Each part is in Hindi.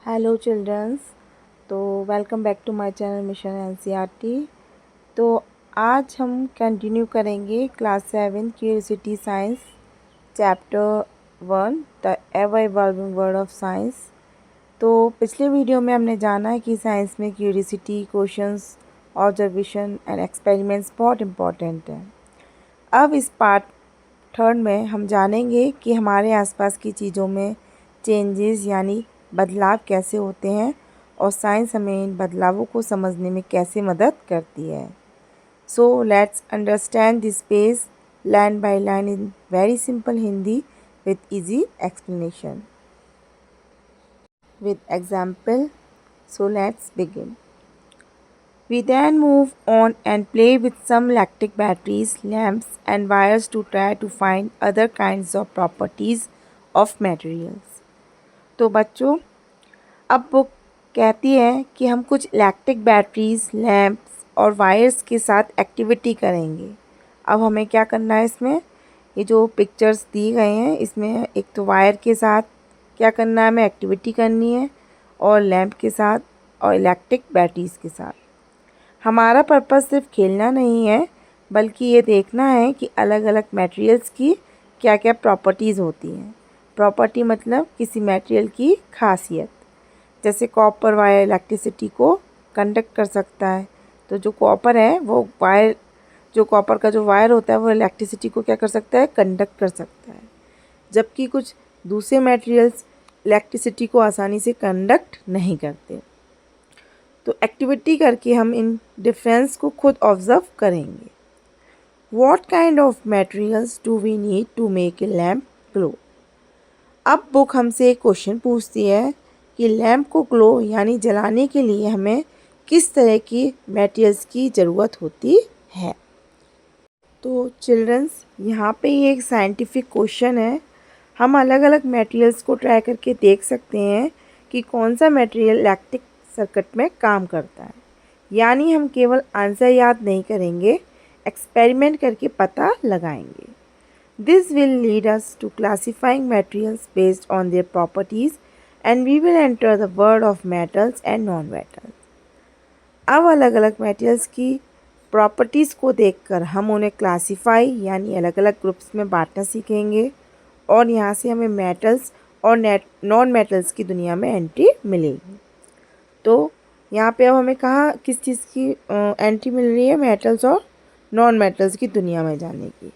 Hello childrens. तो welcome back to my channel mission NCERT. तो आज हम कंटिन्यू करेंगे class 7 curiosity science chapter 1 the ever evolving world of science. तो पिछले वीडियो में हमने जाना है कि साइंस में curiosity, questions, observation and experiments बहुत इम्पॉर्टेंट हैं। अब इस पार्ट 3 में हम जानेंगे कि हमारे आसपास की चीज़ों में चेंजेस यानी बदलाव कैसे होते हैं और साइंस हमें इन बदलावों को समझने में कैसे मदद करती है। So let's understand this page line by line in very simple Hindi with easy explanation with example. So let's begin. We then move on and play with some electric batteries, lamps and wires to try to find other kinds of properties of materials. तो बच्चों, अब बुक कहती है कि हम कुछ इलेक्ट्रिक बैटरीज, लैंप्स और वायर्स के साथ एक्टिविटी करेंगे। अब हमें क्या करना है इसमें, ये जो पिक्चर्स दी गए हैं इसमें एक तो वायर के साथ क्या करना है, हमें एक्टिविटी करनी है और लैंप के साथ और इलेक्ट्रिक बैटरीज के साथ। हमारा पर्पस सिर्फ खेलना नहीं है बल्कि ये देखना है कि अलग अलग मटेरियल्स की क्या क्या प्रॉपर्टीज़ होती हैं। प्रॉपर्टी मतलब किसी मटेरियल की खासियत। जैसे कॉपर वायर इलेक्ट्रिसिटी को कंडक्ट कर सकता है, तो जो कॉपर है वो वायर, जो कॉपर का जो वायर होता है वो इलेक्ट्रिसिटी को क्या कर सकता है, कंडक्ट कर सकता है। जबकि कुछ दूसरे मटेरियल्स इलेक्ट्रिसिटी को आसानी से कंडक्ट नहीं करते। तो एक्टिविटी करके हम इन डिफरेंस को खुद ऑब्जर्व करेंगे। What kind of materials do we need to make a lamp glow? अब बुक हमसे एक क्वेश्चन पूछती है कि लैम्प को ग्लो यानी जलाने के लिए हमें किस तरह की मटेरियल्स की ज़रूरत होती है। तो चिल्ड्रंस, यहाँ पे ये एक साइंटिफिक क्वेश्चन है। हम अलग अलग मटेरियल्स को ट्राई करके देख सकते हैं कि कौन सा मटेरियल इलेक्ट्रिक सर्किट में काम करता है। यानी हम केवल आंसर याद नहीं करेंगे, एक्सपेरिमेंट करके पता लगाएंगे। This will lead us to classifying materials based on their properties and we will enter the world of metals and non-metals. अब अलग अलग मेटल्स की प्रॉपर्टीज़ को देखकर हम उन्हें क्लासीफाई यानी अलग अलग ग्रुप्स में बांटना सीखेंगे और यहाँ से हमें मेटल्स और नॉन मेटल्स की दुनिया में एंट्री मिलेगी। तो यहाँ पे अब हमें कहाँ किस चीज़ की एंट्री मिल रही है, मेटल्स और नॉन मेटल्स की दुनिया में जाने की।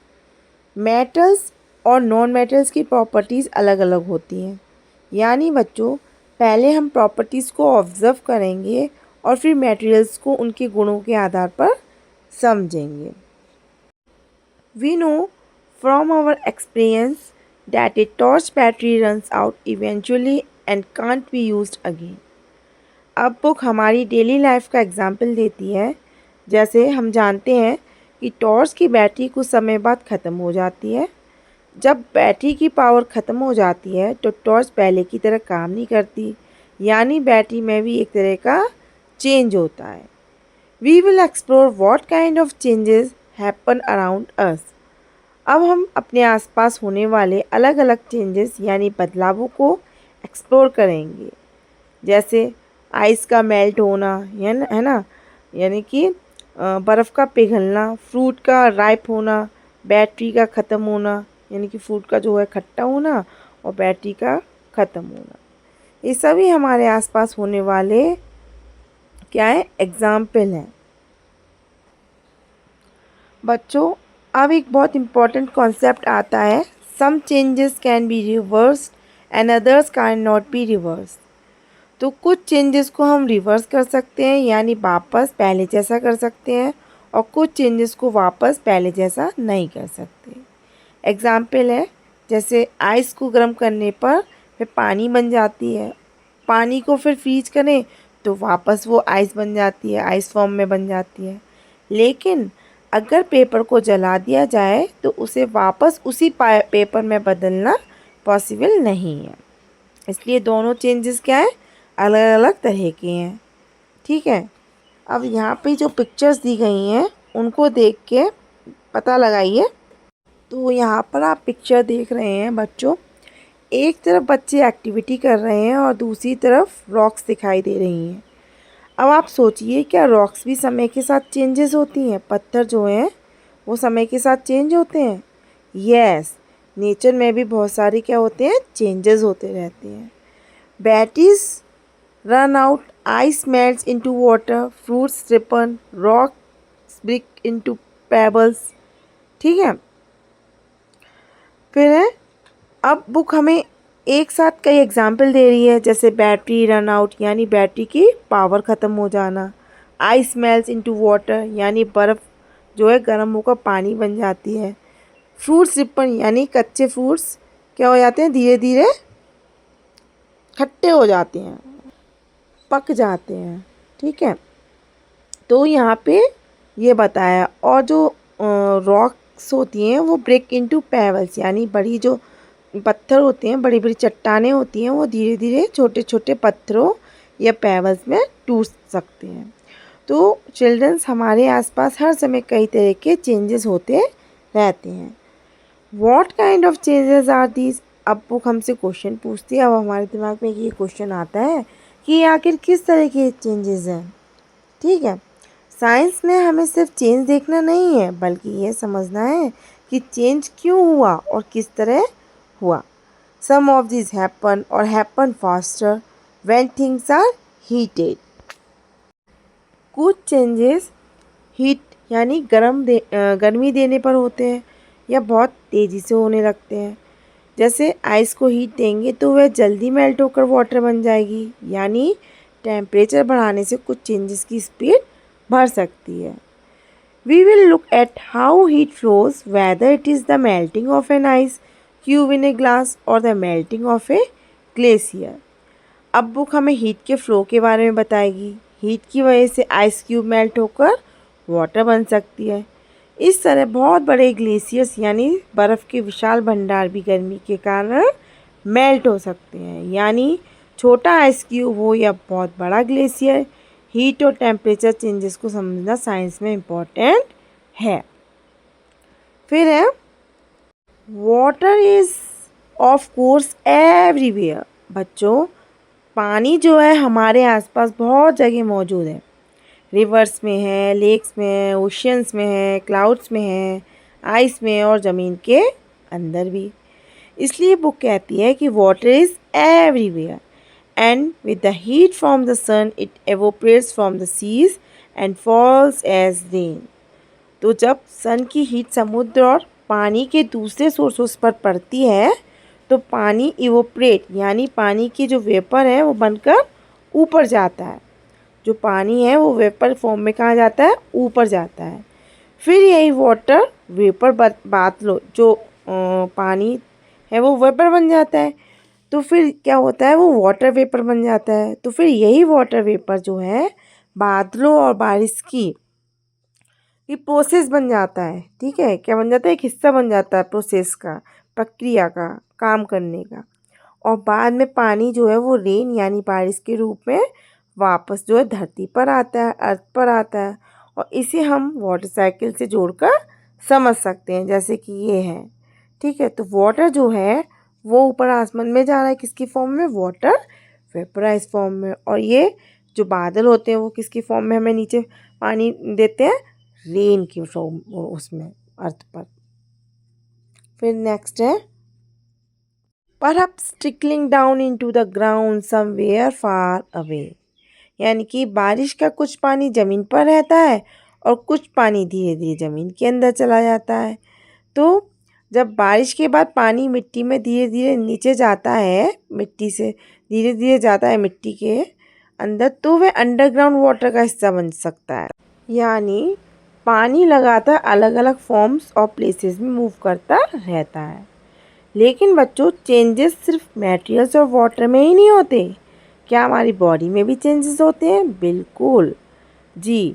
मेटल्स और नॉन मेटल्स की प्रॉपर्टीज़ अलग अलग होती हैं। यानी बच्चों, पहले हम प्रॉपर्टीज़ को ऑब्ज़र्व करेंगे और फिर मटेरियल्स को उनके गुणों के आधार पर समझेंगे। We know from our experience that a torch battery runs out eventually and can't be used again. अब बुक हमारी डेली लाइफ का एग्जाम्पल देती है। जैसे हम जानते हैं कि टॉर्च की बैटरी कुछ समय बाद ख़त्म हो जाती है। जब बैटरी की पावर ख़त्म हो जाती है तो टॉर्च पहले की तरह काम नहीं करती, यानी बैटरी में भी एक तरह का चेंज होता है। We will explore what kind of changes happen around us. अब हम अपने आसपास होने वाले अलग अलग चेंजेस यानी बदलावों को एक्सप्लोर करेंगे। जैसे आइस का मेल्ट होना, है ना, यानी कि बर्फ़ का पिघलना, फ्रूट का राइप होना, बैटरी का ख़त्म होना यानी कि फ्रूट का जो है खट्टा होना और बैटरी का ख़त्म होना। ये सभी हमारे आसपास होने वाले क्या है, एग्जाम्पल हैं। बच्चों, अब एक बहुत इम्पॉर्टेंट कॉन्सेप्ट आता है, some changes can be reversed and others can not be reversed. तो कुछ चेंजेस को हम रिवर्स कर सकते हैं यानी वापस पहले जैसा कर सकते हैं और कुछ चेंजेस को वापस पहले जैसा नहीं कर सकते। एग्जाम्पल है, जैसे आइस को गर्म करने पर फिर पानी बन जाती है, पानी को फिर फ्रीज करें तो वापस वो आइस बन जाती है, आइस फॉर्म में बन जाती है। लेकिन अगर पेपर को जला दिया जाए तो उसे वापस उसी पेपर में बदलना पॉसिबल नहीं है। इसलिए दोनों चेंजेस क्या है, अलग अलग तरह के हैं। ठीक है, अब यहाँ पे जो पिक्चर्स दी गई हैं उनको देख के पता लगाइए। तो यहाँ पर आप पिक्चर देख रहे हैं बच्चों, एक तरफ बच्चे एक्टिविटी कर रहे हैं और दूसरी तरफ रॉक्स दिखाई दे रही हैं। अब आप सोचिए, क्या रॉक्स भी समय के साथ चेंजेस होती हैं? पत्थर जो हैं वो समय के साथ चेंज होते हैं। यस, नेचर में भी बहुत सारे क्या होते हैं, चेंजेस होते रहते हैं। Batteries run out, ice melts into water, fruits ripen, rocks break into pebbles. ठीक है, फिर है, अब बुक हमें एक साथ कई एग्जाम्पल दे रही है, जैसे बैटरी रन आउट यानी बैटरी की पावर ख़त्म हो जाना, आइस मेल्ट्स इनटू वाटर यानी बर्फ़ जो है गर्म होकर पानी बन जाती है, फ्रूट्स रिपन यानी कच्चे फ्रूट्स क्या हो जाते हैं, धीरे धीरे खट्टे हो जाते हैं, पक जाते हैं। ठीक है, तो यहाँ पे ये बताया। और जो रॉक्स होती हैं वो ब्रेक इनटू पेबल्स यानी बड़ी जो पत्थर होते हैं, बड़ी बड़ी चट्टानें होती हैं, वो धीरे धीरे छोटे छोटे पत्थरों या पेबल्स में टूट सकते हैं। तो चिल्ड्रंस, हमारे आसपास हर समय कई तरह के चेंजेस होते रहते हैं। What kind of changes are these? अब बुक हमसे क्वेश्चन पूछती है। अब हमारे दिमाग में ये क्वेश्चन आता है कि ये आखिर किस तरह के चेंजेस हैं। ठीक है, साइंस में हमें सिर्फ चेंज देखना नहीं है, बल्कि ये समझना है कि चेंज क्यों हुआ और किस तरह हुआ। सम ऑफ दिस हैपन और happen faster when things are heated. कुछ चेंजेस हीट यानी गर्मी देने पर होते हैं या बहुत तेज़ी से होने लगते हैं। जैसे आइस को हीट देंगे तो वह जल्दी मेल्ट होकर वाटर बन जाएगी, यानी टेम्परेचर बढ़ाने से कुछ चेंजेस की स्पीड बढ़ सकती है। We will look at how heat flows, whether it is the melting of an ice cube in a glass or the melting of a glacier. अब बुक हमें हीट के फ्लो के बारे में बताएगी। हीट की वजह से आइस क्यूब मेल्ट होकर वाटर बन सकती है। इस तरह बहुत बड़े ग्लेशियर्स यानी बर्फ़ के विशाल भंडार भी गर्मी के कारण मेल्ट हो सकते हैं, यानी छोटा आइस क्यूब हो या बहुत बड़ा ग्लेशियर, हीट और टेम्परेचर चेंजेस को समझना साइंस में इम्पोर्टेंट है। फिर है, water is of course everywhere. बच्चों, पानी जो है हमारे आसपास बहुत जगह मौजूद है। रिवर्स में है, लेक्स में है, ओशियंस में है, क्लाउड्स में है, आइस में और ज़मीन के अंदर भी। इसलिए बुक कहती है कि water is everywhere and with the heat from the sun it evaporates from the seas and falls as rain। तो जब सन की हीट समुद्र और पानी के दूसरे सोर्सेस पर पड़ती है तो पानी इवोपरेट यानी पानी की जो वेपर है वो बनकर ऊपर जाता है। जो पानी है वो वेपर फॉर्म में कहाँ जाता है, ऊपर जाता है। फिर यही वाटर वेपर बादलों जो पानी है वो वेपर बन जाता है। तो फिर क्या होता है, वो वाटर वेपर बन जाता है। तो फिर यही वाटर वेपर जो है बादलों और बारिश की ये प्रोसेस बन जाता है। ठीक है, क्या बन जाता है, एक हिस्सा बन जाता है प्रोसेस का, प्रक्रिया का, काम करने का। और बाद में पानी जो है वो रेन यानी बारिश के रूप में वापस जो है धरती पर आता है, अर्थ पर आता है। और इसे हम वाटर साइकिल से जोड़कर समझ सकते हैं, जैसे कि ये है। ठीक है, तो वाटर जो है वो ऊपर आसमान में जा रहा है, किसकी फॉर्म में, वाटर वेपराइज फॉर्म में। और ये जो बादल होते हैं वो किसकी फॉर्म में हमें नीचे पानी देते हैं, रेन की फॉर्म, उसमें अर्थ पर। फिर नेक्स्ट है, perhaps trickling down into the ground somewhere far away. यानी कि बारिश का कुछ पानी ज़मीन पर रहता है और कुछ पानी धीरे धीरे ज़मीन के अंदर चला जाता है। तो जब बारिश के बाद पानी मिट्टी में धीरे धीरे नीचे जाता है, मिट्टी से धीरे धीरे जाता है मिट्टी के अंदर, तो वह अंडरग्राउंड वाटर का हिस्सा बन सकता है। यानी पानी लगातार अलग अलग फॉर्म्स और प्लेसेस में मूव करता रहता है। लेकिन बच्चों, चेंजेस सिर्फ मटेरियल्स और वाटर में ही नहीं होते। क्या हमारी बॉडी में भी चेंजेस होते हैं? बिल्कुल जी,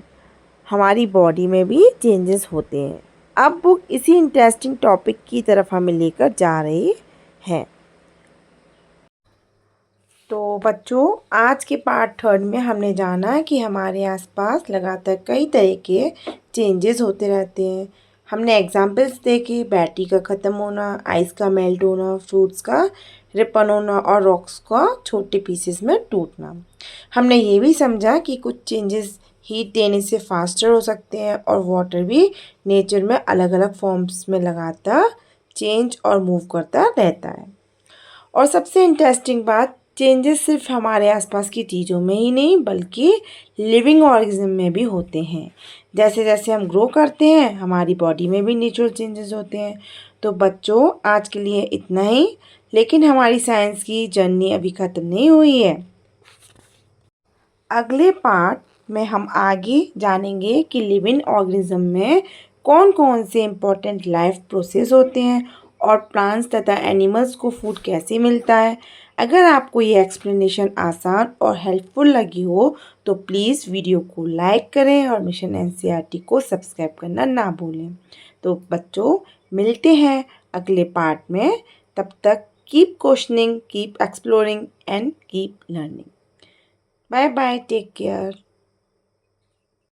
हमारी बॉडी में भी चेंजेस होते हैं। अब बुक इसी इंटरेस्टिंग टॉपिक की तरफ हमें लेकर जा रही है। तो बच्चों, आज के पार्ट 3 में हमने जाना कि हमारे आसपास लगातार कई तरह के चेंजेस होते रहते हैं। हमने एग्जाम्पल्स देखे, बैटरी का ख़त्म होना, आइस का मेल्ट होना, फ्रूट्स का रिपन और रॉक्स का छोटे पीसेस में टूटना। हमने ये भी समझा कि कुछ चेंजेस हीट देने से फास्टर हो सकते हैं और वाटर भी नेचर में अलग अलग फॉर्म्स में लगातार चेंज और मूव करता रहता है। और सबसे इंटरेस्टिंग बात, चेंजेस सिर्फ हमारे आसपास की चीज़ों में ही नहीं बल्कि लिविंग ऑर्गेनिज्म में भी होते हैं। जैसे जैसे हम ग्रो करते हैं हमारी बॉडी में भी नेचुरल चेंजेस होते हैं। तो बच्चों, आज के लिए इतना ही, लेकिन हमारी साइंस की जर्नी अभी ख़त्म नहीं हुई है। अगले पार्ट में हम आगे जानेंगे कि लिविंग ऑर्गेनिज्म में कौन कौन से इम्पोर्टेंट लाइफ प्रोसेस होते हैं और प्लांट्स तथा एनिमल्स को फूड कैसे मिलता है। अगर आपको ये एक्सप्लेनेशन आसान और हेल्पफुल लगी हो तो प्लीज़ वीडियो को लाइक करें और मिशन एनसीईआरटी को सब्सक्राइब करना ना भूलें। तो बच्चों, मिलते हैं अगले पार्ट में। तब तक keep questioning, keep exploring and keep learning. Bye bye. Take care.